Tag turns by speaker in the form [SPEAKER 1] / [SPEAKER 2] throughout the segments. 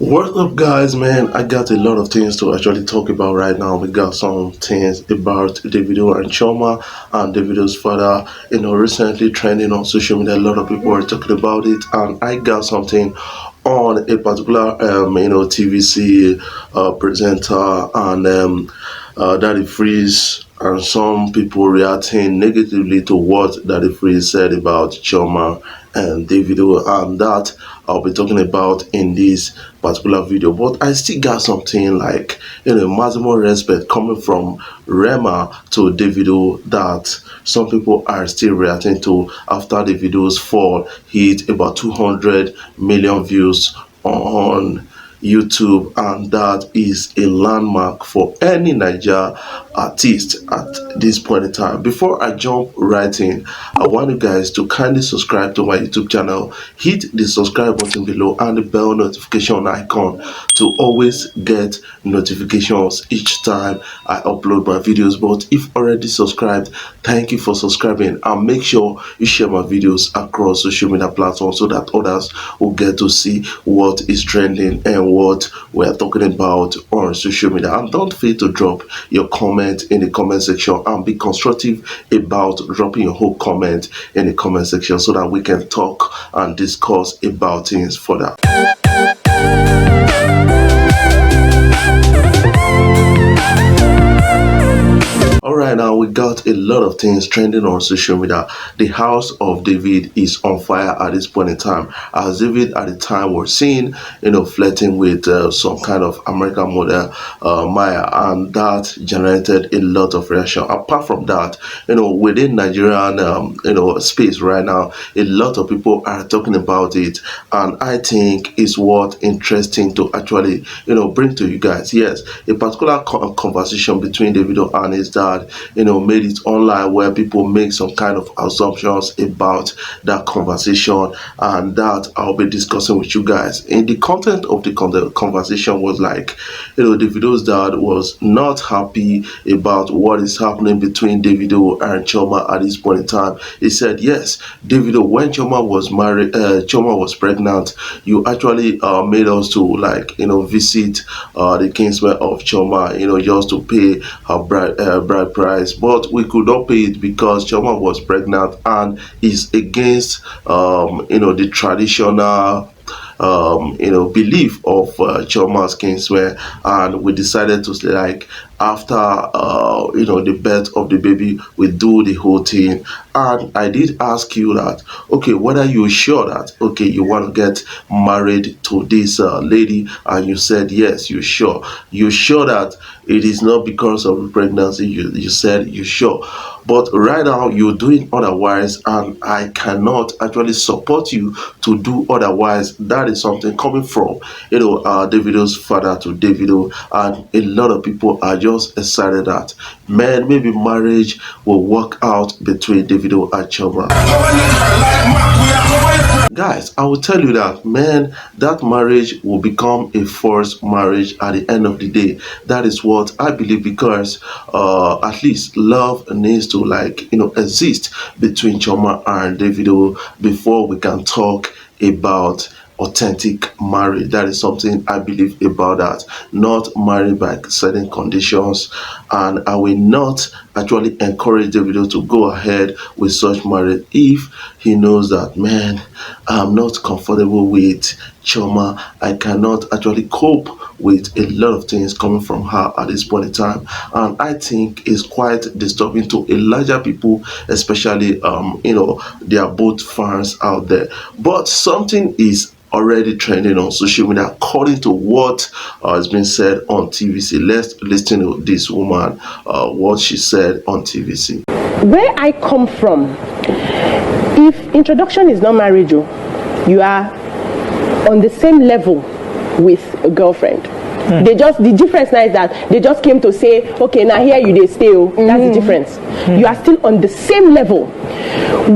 [SPEAKER 1] What's up, guys? Man, I got a lot of things to actually talk about right now. We got some things about Davido and Chioma and Davido's father. Recently trending on social media. A lot of people are talking about it, and I got something on a particular, TVC presenter and Daddy Freeze. And some people reacting negatively to what Daddy Freeze said about Chioma and Davido, and that I'll be talking about in this particular video. But I still got something like maximum respect coming from Rema to Davido that some people are still reacting to after the video's fall hit about 200 million views on YouTube, and that is a landmark for any Niger artist at this point in time. Before I jump right in, I want you guys to kindly subscribe to my YouTube channel, hit the subscribe button below and the bell notification icon to always get notifications each time I upload my videos. But if already subscribed, thank you for subscribing, and make sure you share my videos across social media platforms so that others will get to see what is trending and what we're talking about on social media. And don't fail to drop your comment in the comment section, and be constructive about dropping your whole comment in the comment section so that we can talk and discuss about things further. Alright, now we got a lot of things trending on social media. The house of David is on fire at this point in time, as David at the time was seen flirting with some kind of American model, Maya, and that generated a lot of reaction. Apart from that, within Nigerian space right now, a lot of people are talking about it, and I think it's what interesting to actually bring to you guys. Yes, a particular conversation between Davido and his dad made it online, where people make some kind of assumptions about that conversation, and that I'll be discussing with you guys. In the content of the conversation was like, Davido's dad was not happy about what is happening between Davido and Chioma at this point in time. He said, yes, Davido, when Chioma was married, Chioma was pregnant, you actually made us to visit the kinsman of Chioma, just to pay her bride price, but we could not pay it because Chioma was pregnant and is against the traditional belief of Chioma's kinsman, and we decided to after the birth of the baby, we do the whole thing. And I did ask you that, okay, whether you're sure that you want to get married to this lady, and you said yes, you're sure that it is not because of the pregnancy. You said you're sure, but right now you're doing otherwise, and I cannot actually support you to do otherwise. That is something coming from Davido's father to Davido, and a lot of people are just excited that, man, maybe marriage will work out between Davido and Chioma. Guys, I will tell you that, man, that marriage will become a forced marriage at the end of the day. That is what I believe, because at least love needs to exist between Chioma and Davido before we can talk about authentic marriage. That is something I believe about that. Not married by certain conditions, and I will not actually encourage Davido to go ahead with such marriage if he knows that, man, I'm not comfortable with Chioma. I cannot actually cope with a lot of things coming from her at this point in time, and I think it's quite disturbing to a larger people, especially they are both fans out there. But something is already trending on social media according to what has been said on TVC. Let's listen to this woman, what she said on TVC.
[SPEAKER 2] Where I come from, if introduction is not marriage, you are on the same level with a girlfriend. They just, the difference now is that they just came to say, okay, now here you they stay. That's the difference. You are still on the same level.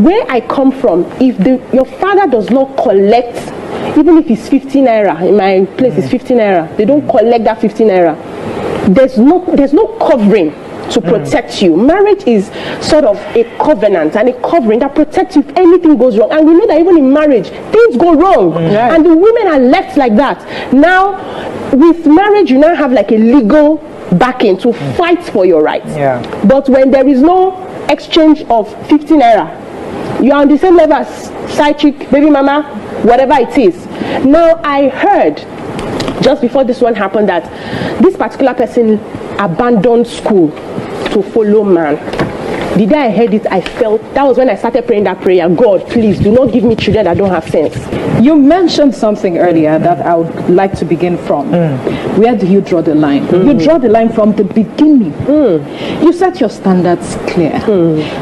[SPEAKER 2] Where I come from, if your father does not collect, even if it's 15 naira, in my place it's 15 naira, they don't collect that 15 naira. There's no covering to protect you. Marriage is sort of a covenant and a covering that protects you if anything goes wrong. And we know that even in marriage, things go wrong. And the women are left like that. Now, with marriage, you now have like a legal backing to fight for your rights. But when there is no exchange of 15 naira, you are on the same level as side chick, baby mama, whatever it is. Now, I heard just before this one happened that this particular person abandoned school to follow man. The day I heard it, I felt, that was when I started praying that prayer, God, please do not give me children that don't have sense.
[SPEAKER 3] You mentioned something earlier that I would like to begin from. Where do you draw the line? You draw the line from the beginning. You set your standards clear.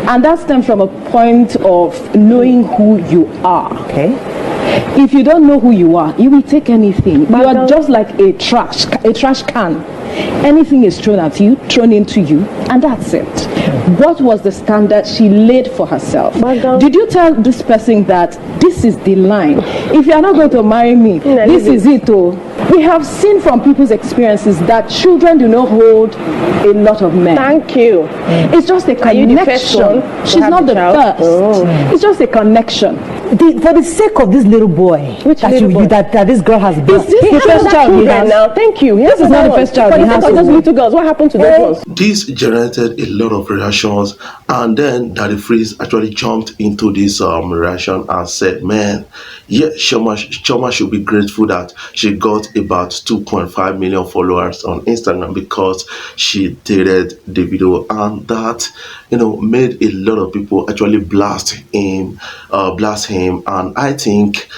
[SPEAKER 3] And that stems from a point of knowing who you are.
[SPEAKER 4] Okay.
[SPEAKER 3] If you don't know who you are, you will take anything. You are just like a trash can. Anything is thrown at you, thrown into you, and that's it. What was the standard she laid for herself? Did you tell this person that this is the line? If you are not going to marry me, this is it. Oh, we have seen from people's experiences that children do not hold a lot of men.
[SPEAKER 2] Thank you.
[SPEAKER 3] It's just a connection. She's not the first. It's just a connection.
[SPEAKER 4] For the sake of this little boy, that this girl has brought,
[SPEAKER 2] the first child he has now. Thank you.
[SPEAKER 3] This is not the first child he has.
[SPEAKER 2] Those little girls, what happened to those ones?
[SPEAKER 1] This generated a lot of reactions, and then Daddy Freeze actually jumped into this reaction and said, man, yeah, Chioma should be grateful that she got about 2.5 million followers on Instagram because she dated Davido, and that, made a lot of people actually blast him, and I think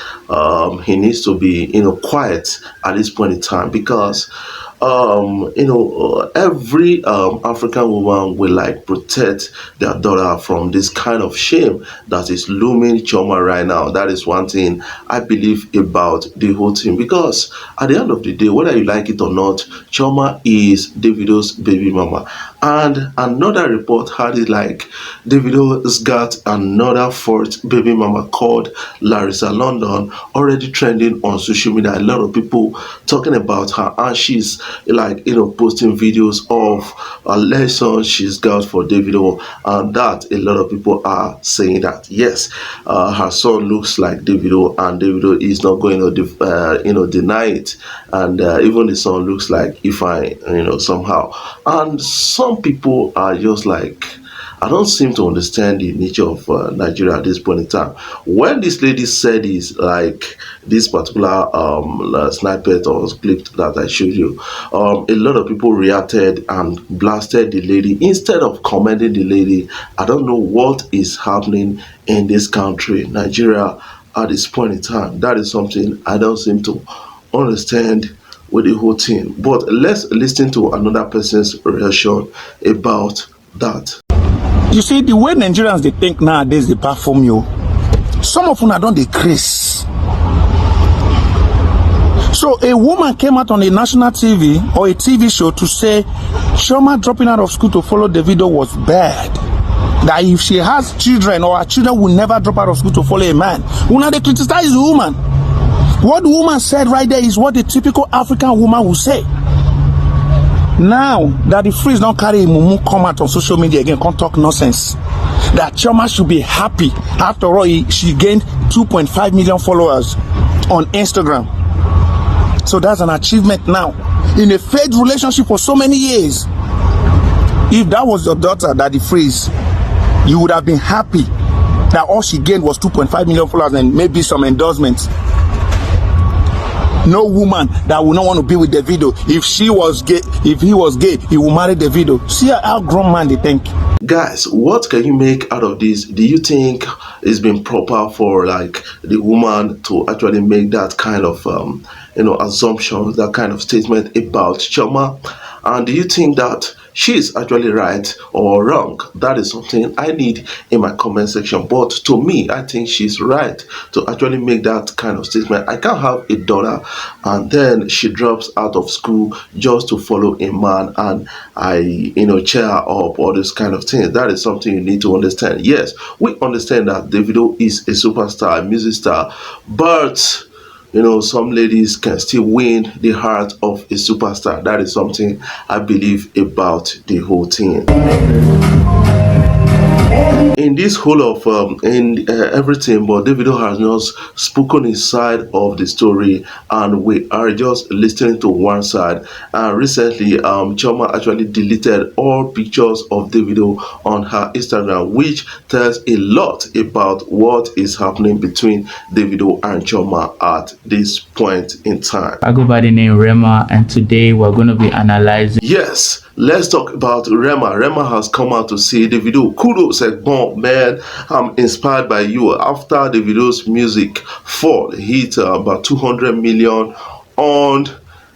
[SPEAKER 1] he needs to be, quiet at this point in time, because every African woman will like protect their daughter from this kind of shame that is looming Chioma right now. That is one thing I believe about the whole thing, because at the end of the day, whether you like it or not, Chioma is Davido's baby mama. And another report had it like Davido's got another fourth baby mama called Larissa London already trending on social media. A lot of people talking about her, and she's like posting videos of a lesson she's got for Davido, and that a lot of people are saying that yes, her son looks like Davido, and Davido is not going to deny it, and even the son looks like Ifeanyi, somehow. And some people are just like, I don't seem to understand the nature of Nigeria at this point in time. When this lady said this, like this particular snippet or clip that I showed you, a lot of people reacted and blasted the lady instead of commending the lady. I don't know what is happening in this country, Nigeria, at this point in time. That is something I don't seem to understand with the whole thing. But let's listen to another person's reaction about that.
[SPEAKER 5] You see, the way Nigerians they think nowadays they perform you. Some of them don't decrease. So a woman came out on a national TV or a TV show to say Chioma dropping out of school to follow Davido was bad. That if she has children or her children will never drop out of school to follow a man. Una they criticize the woman. What the woman said right there is what the typical African woman will say. Now that the Freeze don't carry mumu come out on social media again, can't talk nonsense. That Chioma should be happy. After all, she gained 2.5 million followers on Instagram. So that's an achievement now. In a failed relationship for so many years. If that was your daughter, Daddy Freeze, you would have been happy that all she gained was 2.5 million followers and maybe some endorsements. No woman that would not want to be with Davido. If he was gay, he would marry Davido. See how grown man they think.
[SPEAKER 1] Guys, what can you make out of this? Do you think it's been proper for like the woman to actually make that kind of assumption, that kind of statement about Chioma? And do you think that she's actually right or wrong? That is something I need in my comment section. But to me, I think she's right to actually make that kind of statement. I can't have a daughter and then she drops out of school just to follow a man, and I cheer her up, all this kind of things. That is something you need to understand. Yes, we understand that Davido is a superstar, a music star, but some ladies can still win the heart of a superstar. That is something I believe about the whole thing. In this whole of everything, but Davido has not spoken his side of the story, and we are just listening to one side. And recently, Chioma actually deleted all pictures of Davido on her Instagram, which tells a lot about what is happening between Davido and Chioma at this point in time.
[SPEAKER 6] I go by the name Rema, and today we're going to be analyzing.
[SPEAKER 1] Yes, let's talk about Rema. Rema has come out to say, Davido, kudos, bon, man, I'm inspired by you. After Davido's music fall hit about 200 million on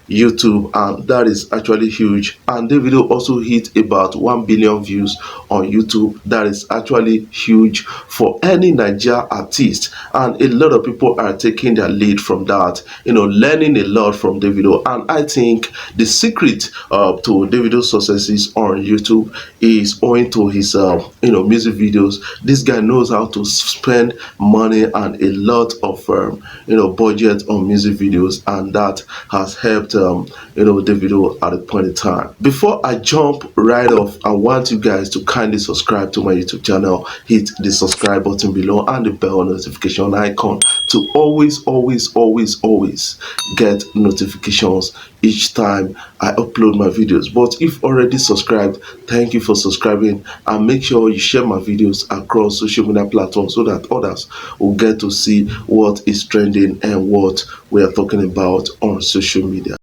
[SPEAKER 1] YouTube, and that is actually huge. And Davido also hit about 1 billion views on YouTube. That is actually huge for any Nigeria artist, and a lot of people are taking their lead from that, learning a lot from Davido. And I think the secret to Davido's successes on YouTube is owing to his music videos. This guy knows how to spend money and a lot of budget on music videos, and that has helped Davido at a point in time. Before I jump right off, I want you guys to kindly subscribe to my YouTube channel, hit the subscribe button below and the bell notification icon to always get notifications each time I upload my videos. But if already subscribed, thank you for subscribing, and make sure you share my videos across social media platforms so that others will get to see what is trending and what we are talking about on social media.